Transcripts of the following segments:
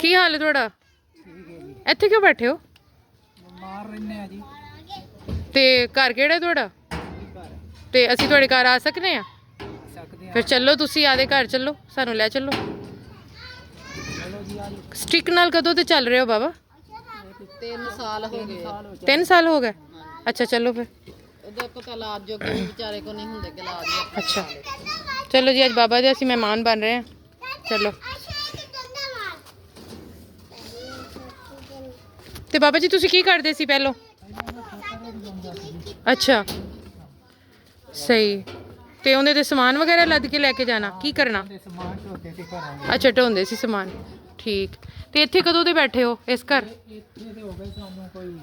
ਕੀ ਹਾਲ ਹੈ ਤੁਹਾਡਾ? ਇੱਥੇ ਕਿਉਂ ਬੈਠੇ ਹੋ? ਮਾਰ ਰਹਿੰਦੇ ਆ ਜੀ। ਤੇ ਘਰ ਕਿਹੜਾ ਹੈ ਤੁਹਾਡਾ? ਤੇ ਅਸੀਂ ਤੁਹਾਡੇ ਘਰ ਆ ਸਕਨੇ ਆ? ਸਕਦੇ ਆ। ਫਿਰ ਚੱਲੋ, ਤੁਸੀਂ ਆਦੇ ਘਰ ਚੱਲੋ, ਸਾਨੂੰ ਲੈ ਚੱਲੋ। ਚਲੋ ਜੀ ਆ ਜੀ। ਸਟਿਕ ਨਾਲ ਕਦੋਂ ਤੇ ਚੱਲ ਰਹੇ ਹੋ ਬਾਬਾ? 3 ਸਾਲ ਹੋ ਗਏ। 3 ਸਾਲ ਹੋ ਗਏ? ਅੱਛਾ ਚਲੋ ਫਿਰ। ਉਹਦਾ ਪਤਾ ਇਲਾਜ ਜੋ ਕਿ ਵਿਚਾਰੇ ਕੋ ਨਹੀਂ ਹੁੰਦੇ ਕਿ ਇਲਾਜ ਹੀ ਅੱਛਾ ਚਲੋ ਜੀ, ਅੱਜ ਬਾਬਾ ਦੇ ਅਸੀਂ ਮਹਿਮਾਨ ਬਣ ਰਹੇ ਹਾਂ। ਚਲੋ। ਤੇ ਬਾਬਾ ਜੀ ਤੁਸੀਂ ਕੀ ਕਰਦੇ ਸੀ ਪਹਿਲੋਂ? ਅੱਛਾ ਸਹੀ। ਤੇ ਉਹਦੇ ਤੇ ਸਮਾਨ ਵਗੈਰਾ ਲੱਦ ਕੇ ਲੈ ਕੇ ਜਾਣਾ, ਕੀ ਕਰਨਾ? ਸਮਾਨ ਢੋਤੇ ਤੇ ਘਰ ਅੱਛਾ ਢੋਂਦੇ ਸੀ ਸਮਾਨ, ਠੀਕ। ਤੇ ਇੱਥੇ ਕਦੋਂ ਦੇ ਬੈਠੇ ਹੋ ਇਸ ਘਰ? ਇੱਥੇ ਤੇ ਹੋ ਗਏ ਸਾਨੂੰ ਕੋਈ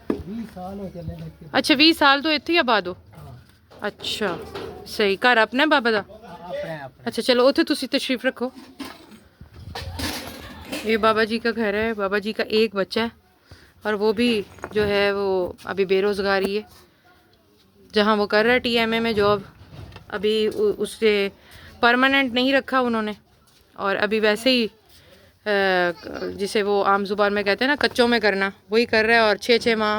20 ਸਾਲ ਹੋ ਚੱਲੇ ਨੇ। ਅੱਛਾ 20 ਸਾਲ ਤੋਂ ਇੱਥੇ ਹੀ ਆਬਾਦ ਹੋ? अच्छा सही। घर अपना है बाबा दा? अच्छा चलो उथे तुसी तशरीफ रखो। ये बाबा जी का घर है। बाबा जी का एक बच्चा है और वो भी जो है वो अभी बेरोज़गारी है। जहाँ वो कर रहा है TMA में जॉब, अभी उससे परमानेंट नहीं रखा उन्होंने, और अभी वैसे ही जिसे वो आम जुबान में कहते हैं ना कच्चों में करना, वही कर रहा है। और 6-6 माह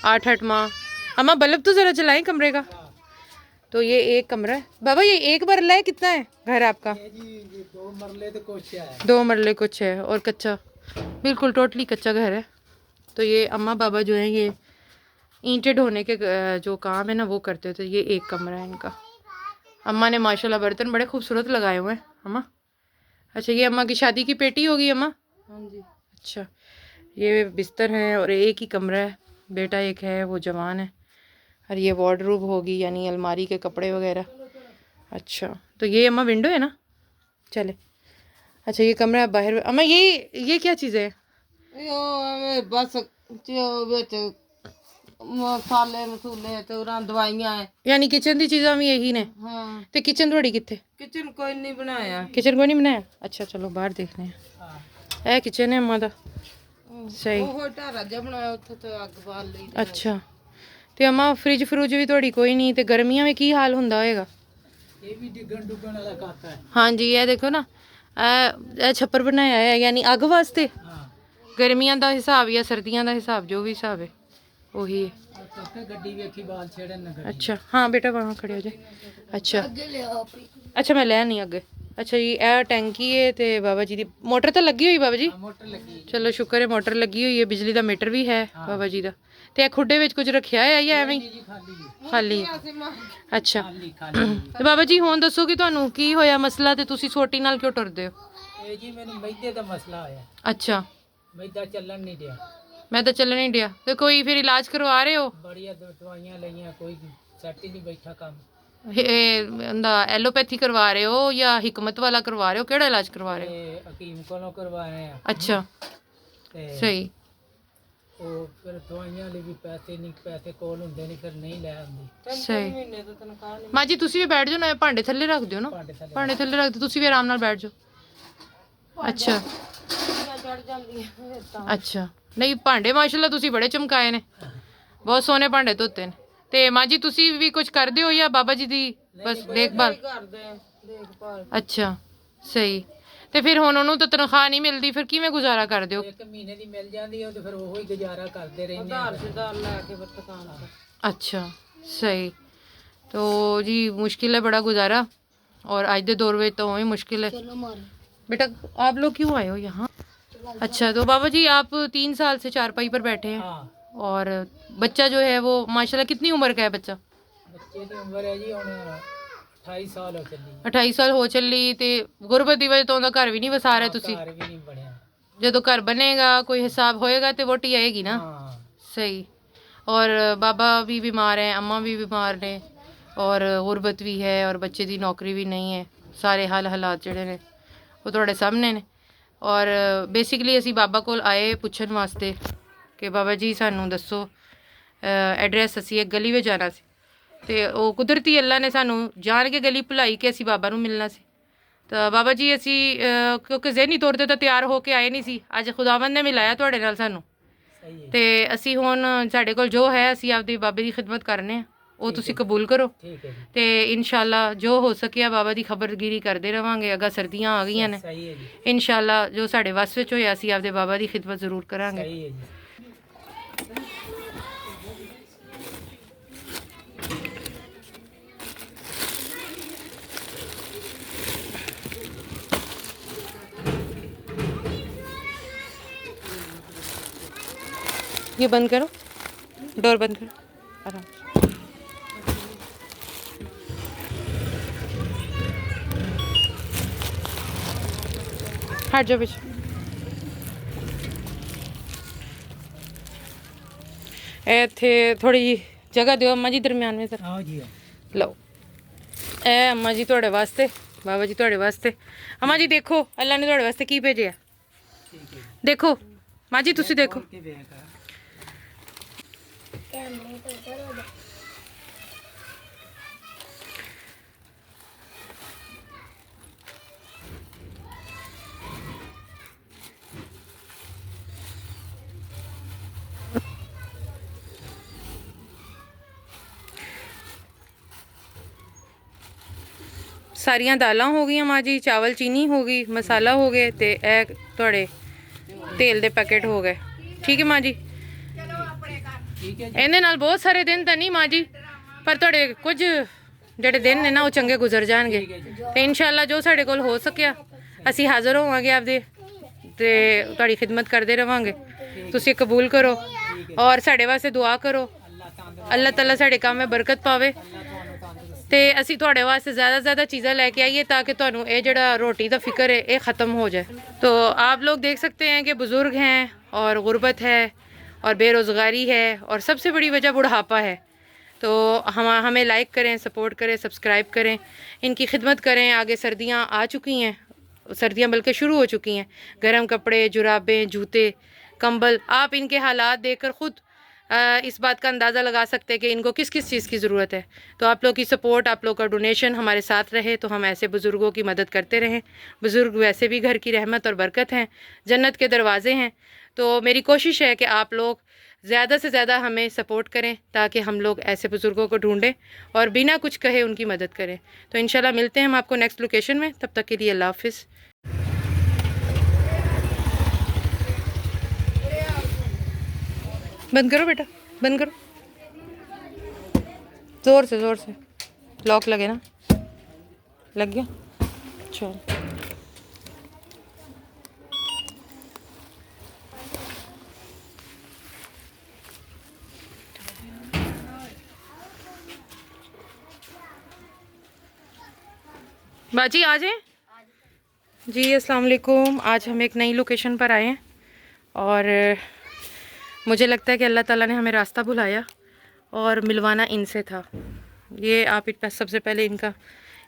8-8 माह। अम्मा बल्ब तो ज़रा जलाएं कमरे का। तो ये एक कमरा है बाबा। ये एक मरला है? कितना है घर आपका? जी 2 मरले तो कुछ है। 2 मरले कुछ है और कच्चा, बिल्कुल टोटली कच्चा घर है। तो ये अम्मा बाबा जो है ये ईंटें ढोने के जो काम है ना वो करते थे। ये एक कमरा है इनका। अम्मा ने माशाल्लाह बर्तन बड़े खूबसूरत लगाए हुए हैं अम्मा। अच्छा ये अम्मा की शादी की पेटी होगी अम्मा? हाँ जी। अच्छा ये बिस्तर है और एक ही कमरा है। बेटा एक है वो जवान है। और ये वार्डरोब होगी यानी अलमारी के कपड़े वगैरह। अच्छा तो ये अम्मा विंडो है ना? चले। अच्छा ये कमरा बाहर। अम्मा ये क्या चीज़ है? बस मसाले मसूले ते दवाइयां है। यानी किचन दी चीज़ां भी यही ने? हाँ। ते किचन थोड़ी कित्थे? किचन कोई नहीं बनाया। किचन कोई नहीं बनाया? अच्छा चलो बाहर देखने हैं। ए किचन है अम्मा दा। सही। ਉਹ ਢਾਰਾ ਜਿਹਾ ਬਣਾਇਆ ਉੱਥੇ ਤੇ ਅੱਗ ਬਾਲ ਲਈ। अच्छा ਤੇ ਅਮਾ ਫ੍ਰਿਜ ਫਰੂਜ ਵੀ ਤੁਹਾਡੀ ਕੋਈ ਨਹੀਂ? ਤੇ ਗਰਮੀਆਂ ਵਿੱਚ ਕੀ ਹਾਲ ਹੁੰਦਾ ਹੋਏਗਾ? ਇਹ ਵੀ ਡਿੱਗਣ ਡੁੱਗਣ ਵਾਲਾ ਖਾਤਾ ਹੈ। ਹਾਂਜੀ ਇਹ ਦੇਖੋ ਨਾ, ਇਹ ਛੱਪਰ ਬਣਾਇਆ ਹੈ ਯਾਨੀ ਅੱਗ ਵਾਸਤੇ। ਹਾਂ ਗਰਮੀਆਂ ਦਾ ਹਿਸਾਬ ਜਾਂ ਸਰਦੀਆਂ ਦਾ ਹਿਸਾਬ ਜੋ ਵੀ ਹਿਸਾਬ ਹੈ ਉਹੀ ਹੈ। ਕਾਕੇ ਗੱਡੀ ਵੇਖੀ ਬਾਲ ਛੇੜਨ ਨਾ ਗੱਡੀ। अच्छा हाँ बेटा वहाँ खड़े हो जाए। अच्छा अच्छा मैं लै नहीं अगे। अच्छा जी ਇਹ ਟੈਂਕੀ ਹੈ ਤੇ ਬਾਬਾ ਜੀ ਦੀ ਮੋਟਰ ਤਾਂ ਲੱਗੀ ਹੋਈ ਬਾਬਾ ਜੀ? ਮੋਟਰ ਲੱਗੀ। ਚਲੋ ਸ਼ੁਕਰ ਹੈ ਮੋਟਰ ਲੱਗੀ ਹੋਈ ਹੈ। ਬਿਜਲੀ ਦਾ ਮੀਟਰ ਵੀ ਹੈ ਬਾਬਾ ਜੀ ਦਾ। ਤੇ ਇਹ ਖੁੱਡੇ ਵਿੱਚ ਕੁਝ ਰੱਖਿਆ ਹੈ ਜਾਂ ਐਵੇਂ ਹੀ ਜੀ ਖਾਲੀ ਖਾਲੀ? ਅੱਛਾ ਖਾਲੀ। ਤੇ ਬਾਬਾ ਜੀ ਹੁਣ ਦੱਸੋ ਕਿ ਤੁਹਾਨੂੰ ਕੀ ਹੋਇਆ ਮਸਲਾ ਤੇ ਤੁਸੀਂ ਸੋਟੀ ਨਾਲ ਕਿਉਂ ਟੁਰਦੇ ਹੋ? ਇਹ ਜੀ ਮੈਨੂੰ ਮੈਦੇ ਦਾ ਮਸਲਾ ਹੋਇਆ। ਅੱਛਾ ਮੈਦਾ ਚੱਲਣ ਨਹੀਂ ਡਿਆ। ਮੈਂ ਤਾਂ ਚੱਲਣ ਨਹੀਂ ਡਿਆ। ਤੇ ਕੋਈ ਫਿਰ ਇਲਾਜ ਕਰਵਾ ਰਹੇ ਹੋ? ਬੜੀਆਂ ਦਵਾਈਆਂ ਲਈਆਂ ਕੋਈ ਸੈੱਟ ਹੀ ਨਹੀਂ ਬੈਠਾ ਕੰਮ। ਇਹਦਾ ਐਲੋਪੈਥੀ ਕਰਵਾ ਰਹੇ ਹੋ ਜਾਂ ਹਿਕਮਤ ਵਾਲਾ ਕਰਵਾ ਰਹੇ ਹੋ? ਕਿਹੜਾ ਇਲਾਜ ਕਰਵਾ ਰਹੇ ਹੋ? ਤੇ ਹਕੀਮ ਕੋਲੋਂ ਕਰਵਾ ਰਹੇ ਆ। ਅੱਛਾ ਤੇ ਸਹੀ। ਉਹ ਫਿਰ ਦਵਾਈਆਂ ਲਈ ਵੀ ਪੈਸੇ ਕੋਲ ਹੁੰਦੇ ਨਹੀਂ, ਫਿਰ ਨਹੀਂ ਲੈ ਆਉਂਦੀ। ਸਹੀ। ਮਹੀਨੇ ਤੋਂ ਤਨਖਾਹ ਨਹੀਂ। ਮਾਂ ਜੀ ਤੁਸੀਂ ਵੀ ਬੈਠ ਜਾਓ ਨਾ, ਭਾਂਡੇ ਥੱਲੇ ਰੱਖ ਦਿਓ ਨਾ। ਭਾਂਡੇ ਥੱਲੇ ਭਾਂਡੇ ਥੱਲੇ ਰੱਖ ਦਿਓ, ਤੁਸੀਂ ਵੀ ਆਰਾਮ ਨਾਲ ਬੈਠ ਜਾਓ। ਅੱਛਾ ਚੜ ਜਾਂਦੀਆਂ ਤਾਂ। ਅੱਛਾ ਨਹੀਂ ਭਾਂਡੇ ਮਾਸ਼ਾਅੱਲਾ ਤੁਸੀਂ ਬੜੇ ਚਮਕਾਏ ਨੇ, ਬਹੁਤ ਸੋਹਣੇ ਭਾਂਡੇ ਧੋਤੇ ਨੇ। ਤੇ ਮਾਂ ਜੀ ਤੁਸੀਂ ਵੀ ਕੁਝ ਕਰਦੇ ਹੋ ਜਾਂ ਬਾਬਾ ਜੀ ਦੀ ਬਸ ਦੇਖਭਾਲ? ਕਰਦੇ ਆ ਦੇਖਭਾਲ। ਅੱਛਾ ਸਹੀ। ਤੇ ਫਿਰ ਹੁਣ ਉਹਨੂੰ ਤਾਂ ਤਨਖਾਹ ਨਹੀਂ ਮਿਲਦੀ, ਫਿਰ ਕਿਵੇਂ ਗੁਜ਼ਾਰਾ ਕਰਦੇ ਹੋ? 1 ਮਹੀਨੇ ਦੀ ਮਿਲ ਜਾਂਦੀ ਉਹ ਤੇ ਫਿਰ ਉਹੀ ਗੁਜ਼ਾਰਾ ਕਰਦੇ ਰਹਿੰਦੇ ਆ। ਉਧਾਰ ਸਿਧਾਰ ਲੈ ਕੇ ਫਿਰ ਦੁਕਾਨ ਤੇ। अच्छा सही। तो जी मुश्किल है बड़ा गुजारा, और आज के दौर में तो वही मुश्किल है। बेटा आप लोग क्यों आए हो यहाँ? अच्छा तो बाबा जी आप 3 साल से चारपाई पर बैठे हैं, हाँ और बच्चा जो है वो माशाल्लाह कितनी उम्र का है बच्चा? ਬੱਚੇ ਦੀ ਉਮਰ ਹੈ ਜੀ ਹੁਣ 28 ਸਾਲ ਹੋ ਚੱਲੀ। 28 ਸਾਲ ਹੋ ਚੱਲੀ। ਤੇ ਗੁਰਬਤ ਦੀ ਵਜ੍ਹਾ ਤੋਂ ਉਹਦਾ ਘਰ ਵੀ ਨਹੀਂ ਵਸਾ ਰਹੇ ਤੁਸੀਂ? ਘਰ ਵੀ ਨਹੀਂ ਬਣਿਆ। ਜਦੋਂ ਘਰ ਬਣੇਗਾ ਕੋਈ ਹਿਸਾਬ ਹੋਏਗਾ ਤੇ ਵੋਟੀ ਆਏਗੀ ਨਾ। ਹਾਂ सही। और बाबा भी बीमार हैं, अम्मा भी बीमार ने, और गुरबत भी है, और बच्चे की नौकरी भी नहीं है। सारे हालात जोड़े ने वो थोड़े सामने ने। और बेसिकली असी बाबा कोल आए पुछन वास्ते कि बाबा जी सानू दसो एड्रैस। असी एक गली में जाना सी ते वो कुदरती अल्लाह ने सानू जान के गली भुलाई कि असी बाबा नू मिलना सी। तो बाबा जी असी क्योंकि जहनी तौर पर तो तैयार होके आए नहीं सी, अज खुदावंद ने मिलाया तुहाडे नाल सानू। ਸਹੀ ਹੈ। ਤੇ ਅਸੀਂ ਹੁਣ ਸਾਡੇ ਕੋਲ ਜੋ ਹੈ ਅਸੀਂ ਆਪਦੀ ਬਾਬੇ ਦੀ ਖਿਦਮਤ ਕਰਨੇ ਆ। ਉਹ ਤੁਸੀਂ ਕਬੂਲ ਕਰੋ ठीक है जी। ਤੇ ਇਨਸ਼ਾਅੱਲਾ ਜੋ ਹੋ ਸਕਿਆ ਬਾਬਾ ਦੀ ਖਬਰਗੀਰੀ ਕਰਦੇ ਰਵਾਂਗੇ। ਅਗਾ ਸਰਦੀਆਂ ਆ ਗਈਆਂ ਨੇ सही है जी। ਇਨਸ਼ਾਅੱਲਾ ਜੋ ਸਾਡੇ ਵੱਸ ਵਿੱਚ ਹੋਇਆ ਅਸੀਂ ਆਪਦੇ ਬਾਬਾ ਦੀ ਖਿਦਮਤ ਜ਼ਰੂਰ ਕਰਾਂਗੇ। सही है जी। ये बंद करो, डोर बंद करो आराम से। हट जाओ पीछे। ਇੱਥੇ ਥੋੜੀ ਜਗ੍ਹਾ ਦਿਓ ਅੰਮਾ ਜੀ ਦਰਮਿਆਨ ਵਿੱਚ आओ जी आओ। ਲਓ ਇਹ ਅੰਮਾ ਜੀ ਤੁਹਾਡੇ ਵਾਸਤੇ, ਬਾਬਾ ਜੀ ਤੁਹਾਡੇ ਵਾਸਤੇ। ਅੰਮਾ ਜੀ ਦੇਖੋ ਅੱਲਾ ਨੇ ਤੁਹਾਡੇ ਵਾਸਤੇ ਕੀ ਭੇਜਿਆ, ठीक है। ਦੇਖੋ ਮਾਂ ਜੀ ਤੁਸੀਂ ਦੇਖੋ। के बैग है। ਸਾਰੀਆਂ ਦਾਲਾਂ ਹੋ ਗਈਆਂ ਮਾਂ ਜੀ, ਚਾਵਲ ਚੀਨੀ ਹੋ ਗਈ, ਮਸਾਲਾ ਹੋ ਗਏ ਤੇ ਇਹ ਤੁਹਾਡੇ ਤੇਲ ਦੇ ਪੈਕੇਟ ਹੋ ਗਏ। ਠੀਕ ਹੈ ਮਾਂ ਜੀ। ठीक है जी। ਇਹਦੇ ਨਾਲ ਬਹੁਤ ਸਾਰੇ ਦਿਨ ਤਾਂ ਨਹੀਂ ਮਾਂ ਜੀ, ਪਰ ਤੁਹਾਡੇ ਕੁਝ ਜਿਹੜੇ ਦਿਨ ਨੇ ਨਾ ਉਹ ਚੰਗੇ ਗੁਜ਼ਰ ਜਾਣਗੇ ਤੇ ਇਨਸ਼ਾਅੱਲਾ ਜੋ ਸਾਡੇ ਕੋਲ ਹੋ ਸਕਿਆ ਅਸੀਂ ਹਾਜ਼ਰ ਹੋਵਾਂਗੇ ਆਪਦੇ ਤੇ ਤੁਹਾਡੀ ਖਿਦਮਤ ਕਰਦੇ ਰਵਾਂਗੇ। ਤੁਸੀਂ ਕਬੂਲ ਕਰੋ ਔਰ ਸਾਡੇ ਵਾਸਤੇ ਦੁਆ ਕਰੋ। ਅੱਲਾਹ ਤਾਲਾ ਸਾਡੇ ਕੰਮ ਵਿੱਚ ਬਰਕਤ ਪਾਵੇ ਤੇ ਅਸੀਂ ਤੁਹਾਡੇ ਵਾਸਤੇ ज़्यादा ज़्यादा चीज़ें लेके आइए ताकि ਤੁਹਾਨੂੰ ਇਹ ਜਿਹੜਾ रोटी का फिक्र है ये ख़त्म हो जाए। तो आप लोग देख सकते हैं कि बुज़ुर्ग हैं और गुर्बत है और बेरोज़गारी है और सबसे बड़ी वजह बुढ़ापा है। तो हमें लाइक करें, सपोर्ट करें, सब्सक्राइब करें, इनकी खिदमत करें। आगे सर्दियाँ आ चुकी हैं, सर्दियाँ बल्कि शुरू हो चुकी हैं। गर्म कपड़े, जुराबें, जूते, कंबल, आप इनके हालात देखकर ख़ुद इस बात का अंदाज़ा लगा सकते हैं कि इनको किस किस चीज़ की ज़रूरत है। तो आप लोग की सपोर्ट, आप लोग का डोनेशन हमारे साथ रहे तो हम ऐसे बुज़ुर्गों की मदद करते रहें। बुज़ुर्ग वैसे भी घर की रहमत और बरकत हैं, जन्नत के दरवाज़े हैं। तो मेरी कोशिश है कि आप लोग ज़्यादा से ज़्यादा हमें सपोर्ट करें ताकि हम लोग ऐसे बुज़ुर्गों को ढूंढें और बिना कुछ कहे उनकी मदद करें। तो इंशाल्लाह मिलते हैं हम आपको नेक्स्ट लोकेशन में। तब तक के लिए अल्लाह हाफ़िज़। बंद करो बेटा, बंद करो ज़ोर से, ज़ोर से। लॉक लगे ना, लग गया। चल बाजी आ जाए जी। अस्सलाम वालेकुम। आज हम एक नई लोकेशन पर आए हैं और मुझे लगता है कि अल्लाह ताला ने हमें रास्ता बुलाया और मिलवाना इनसे था। ये आप इनका सबसे पहले इनका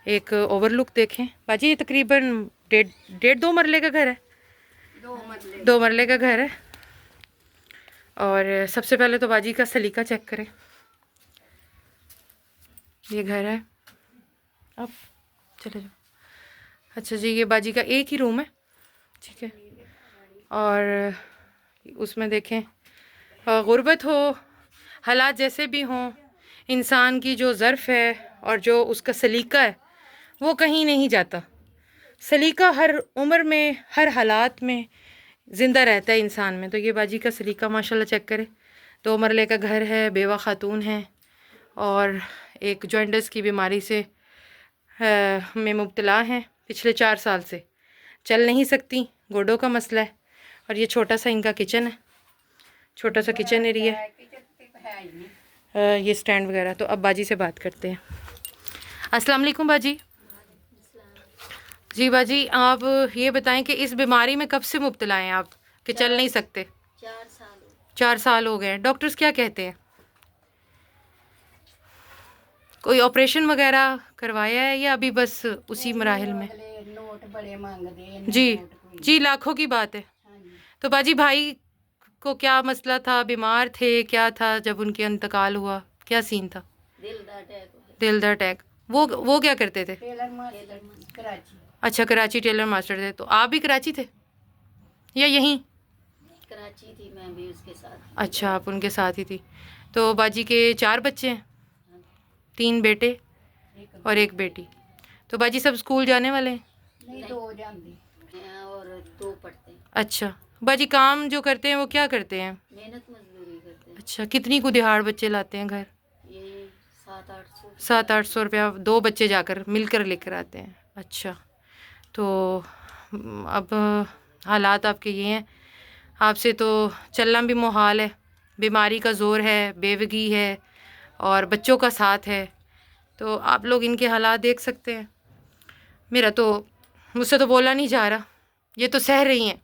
एक ओवरलुक देखें। बाजी ये तकरीबन डेढ़ दो मरले का घर है, दो मरले का घर है। और सबसे पहले तो बाजी का सलीका चेक करें। ये घर है, अब चले जाओ। अच्छा जी, ये बाजी का एक ही रूम है, ठीक है। और उसमें देखें गुर्बत हो, हालात जैसे भी हों, इंसान की जो ज़र्फ़ है और जो उसका सलीका है वो कहीं नहीं जाता। सलीका हर उम्र में, हर हालात में ज़िंदा रहता है इंसान में। तो ये बाजी का सलीका माशाल्लाह चेक करें। दो मरले का घर है, बेवा खातून है और एक जॉइंटस की बीमारी से में मुब्तला हैं। पिछले 4 साल से चल नहीं सकती, गोडों का मसला है। और ये छोटा सा इनका किचन है, छोटा सा किचन एरिया है, ये स्टैंड वगैरह। तो अब बाजी से बात करते हैं। अस्सलाम वालेकुम बाजी। जी बाजी, आप ये बताएं कि इस बीमारी में कब से मुब्तला हैं आप कि चल नहीं सकते? 4 साल हो गए हैं। डॉक्टर्स क्या कहते हैं? कोई ऑपरेशन वगैरह करवाया है या अभी बस उसी मराहिल में? नोट बड़े मांगते हैं जी जी, लाखों की बात है। तो बाजी भाई को क्या मसला था, बीमार थे, क्या था जब उनके इंतकाल हुआ, क्या सीन था? दिल का अटैक। वो क्या करते थे? कराची। अच्छा, कराची टेलर मास्टर थे। तो आप भी कराची थे या यहीं? कराची थी मैं भी उसके साथ। अच्छा, आप उनके साथ ही थी। तो बाजी के 4 बच्चे हैं। 3 बेटे और 1 बेटी। तो बाजी सब स्कूल जाने वाले हैं? नहीं, 2 जानती हैं और 2 पढ़ते हैं। अच्छा बाजी, काम जो करते हैं वो क्या करते हैं? मेहनत मजदूरी करते हैं। अच्छा, कितनी को दिहाड़ बच्चे लाते हैं घर? ये 700-800। 700-800 रुपया 2 बच्चे जाकर मिलकर लेकर आते हैं। अच्छा, तो अब हालात आपके ये हैं, आपसे तो चलना भी मुहाल है, बीमारी का ज़ोर है, बेवगी है और बच्चों का साथ है। तो आप लोग इनके हालात देख सकते हैं। मेरा तो, मुझसे तो बोला नहीं जा रहा, ये तो सह रही हैं।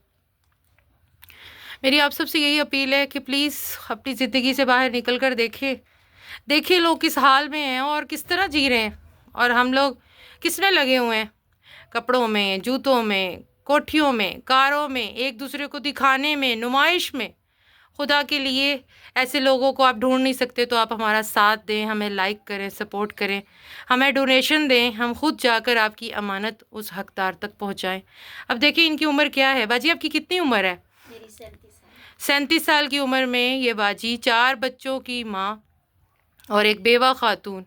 मेरी आप सबसे यही अपील है कि प्लीज़ अपनी ज़िंदगी से बाहर निकल कर देखिए लोग किस हाल में हैं और किस तरह जी रहे हैं, और हम लोग किस में लगे हुए हैं, कपड़ों में, जूतों में, कोठियों में, कारों में, एक दूसरे को दिखाने में, नुमाइश में। खुदा के लिए ऐसे लोगों को आप ढूंढ नहीं सकते तो आप हमारा साथ दें, हमें लाइक करें, सपोर्ट करें, हमें डोनेशन दें, हम खुद जाकर आपकी अमानत उस हकदार तक पहुंचाएं। अब देखिए इनकी उम्र क्या है। बाजी आपकी कितनी उम्र है? मेरी 37 साल। 37 साल की उम्र में ये बाजी 4 बच्चों की माँ और एक बेवा खातून,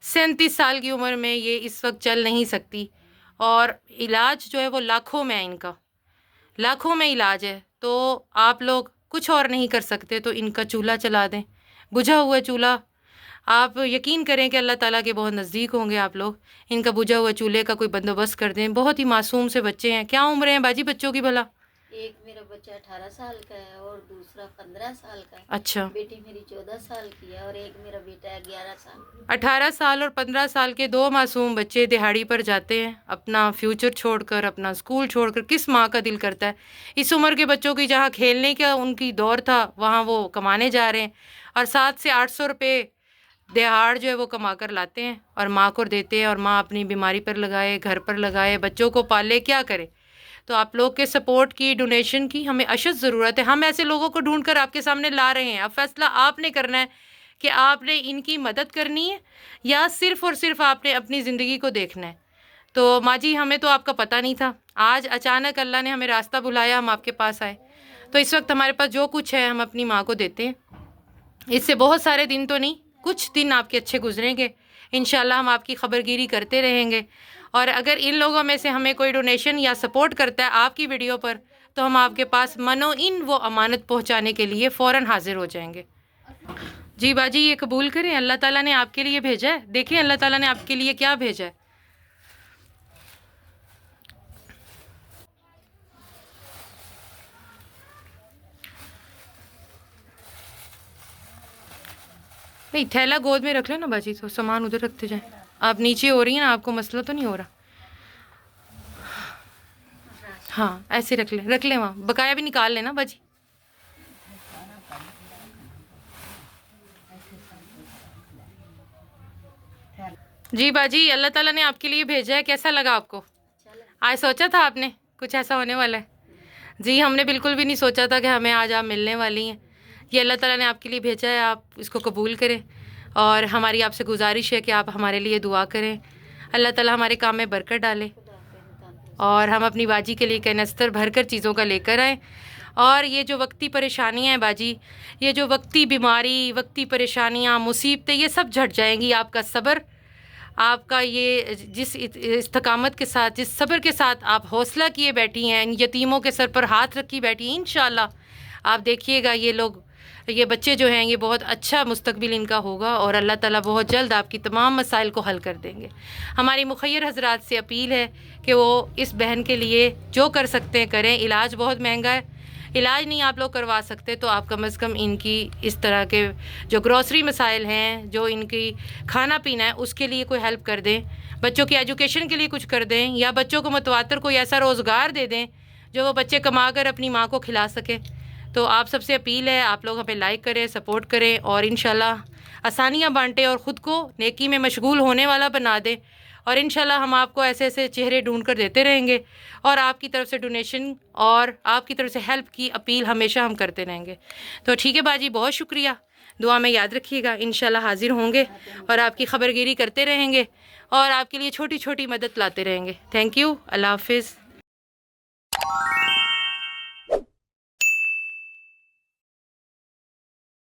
37 साल की उम्र में ये इस वक्त चल नहीं सकती, और इलाज जो है वो लाखों में है, इनका लाखों में इलाज है। तो आप लोग कुछ और नहीं कर सकते तो इनका चूल्हा चला दें, बुझा हुआ चूल्हा। आप यकीन करें कि अल्लाह ताला के बहुत नज़दीक होंगे आप लोग। इनका बुझा हुआ चूल्हे का कोई बंदोबस्त कर दें। बहुत ही मासूम से बच्चे हैं। क्या उम्र है बाजी बच्चों की भला? एक मेरा बच्चा 18 साल का है और दूसरा 15 साल का है। अच्छा, बेटी मेरी 14 साल की है और एक मेरा बेटा है 11 साल। 18 साल और 15 साल के 2 मासूम बच्चे दिहाड़ी पर जाते हैं, अपना फ्यूचर छोड़कर, अपना स्कूल छोड़कर। किस माँ का दिल करता है इस उम्र के बच्चों की, जहाँ खेलने का उनकी दौर था वहाँ वो कमाने जा रहे हैं, और 700 से 800 रुपये दिहाड़ जो है वो कमा कर लाते हैं और माँ को देते हैं, और माँ अपनी बीमारी पर लगाए, घर पर लगाए, बच्चों को पाले, क्या करे। तो आप लोग के सपोर्ट की, डोनेशन की हमें अशद ज़रूरत है। हम ऐसे लोगों को ढूंढ कर आपके सामने ला रहे हैं। अब फैसला आपने करना है कि आपने इनकी मदद करनी है या सिर्फ़ और सिर्फ आपने अपनी ज़िंदगी को देखना है। तो माँ जी, हमें तो आपका पता नहीं था, आज अचानक अल्लाह ने हमें रास्ता बुलाया, हम आपके पास आए। तो इस वक्त हमारे पास जो कुछ है हम अपनी माँ को देते हैं। इससे बहुत सारे दिन तो नहीं, कुछ दिन आपके अच्छे गुजरेंगे। इंशाल्लाह हम आपकी खबरगिरी करते रहेंगे, और अगर इन लोगों में से हमें कोई डोनेशन या सपोर्ट करता है आपकी वीडियो पर, तो हम आपके पास मनो इन वो अमानत पहुंचाने के लिए फ़ौरन हाजिर हो जाएंगे। जी बाजी, ये कबूल करें, अल्लाह ताला ने आपके लिए भेजा है। देखें अल्लाह ताला ने आपके लिए क्या भेजा है। नहीं, थैला गोद में रख लेना बाजी, तो सामान उधर रखते जाएं। आप नीचे हो रही हैं ना, आपको मसला तो नहीं हो रहा? हाँ ऐसे रख ले वहाँ, बकाया भी निकाल लेना बाजी। जी बाजी, अल्लाह ताला ने आपके लिए भेजा है। कैसा लगा आपको? आज सोचा था आपने कुछ ऐसा होने वाला है? जी, हमने बिल्कुल भी नहीं सोचा था कि हमें आज आप मिलने वाली हैं। ये अल्लाह ताला ने आपके लिए भेजा है, आप इसको कबूल करें, और हमारी आपसे गुजारिश है कि आप हमारे लिए दुआ करें। अल्लाह ताला हमारे काम में बरकत डाले, और हम अपनी बाजी के लिए कनस्तर भर कर चीज़ों का लेकर आएँ। और ये जो वक्ती परेशानियाँ हैं बाजी, ये जो वक्ती बीमारी, वक्ती परेशानियाँ, मुसीबतें, ये सब झट जाएंगी। आपका सब्र, आपका ये जिस इस्तकामत के साथ, जिस सब्र के साथ आप हौसला किए बैठी हैं, इन यतीमों के सर पर हाथ रखी बैठी हैं, इंशाल्लाह आप देखिएगा ये लोग, ये बच्चे जो हैं, ये बहुत अच्छा मुस्तकबिल इनका होगा, और अल्लाह ताला बहुत जल्द आपकी तमाम मसाइल को हल कर देंगे। हमारी मुखय्यर हजरात से अपील है कि वो इस बहन के लिए जो कर सकते हैं करें। इलाज बहुत महंगा है, इलाज नहीं आप लोग करवा सकते तो आप कम से कम इनकी इस तरह के जो ग्रॉसरी मसाइल हैं, जो इनकी खाना पीना है, उसके लिए कोई हेल्प कर दें। बच्चों की एजुकेशन के लिए कुछ कर दें, या बच्चों को मतवातर कोई ऐसा रोज़गार दे दें जो वो बच्चे कमा कर अपनी माँ को खिला सके। तो आप सबसे अपील है, आप लोग हमें लाइक करें, सपोर्ट करें, और इंशाल्लाह आसानियाँ बांटें और ख़ुद को नेकी में मशगूल होने वाला बना दें। और इंशाल्लाह हम आपको ऐसे ऐसे चेहरे ढूंढ कर देते रहेंगे, और आपकी तरफ से डोनेशन और आपकी तरफ से हेल्प की अपील हमेशा हम करते रहेंगे। तो ठीक है बाजी, बहुत शुक्रिया, दुआ में याद रखिएगा। इंशाल्लाह हाजिर होंगे और आपकी खबरगिरी करते रहेंगे, और आपके लिए छोटी छोटी मदद लाते रहेंगे। थैंक यू, अल्लाह हाफिज़।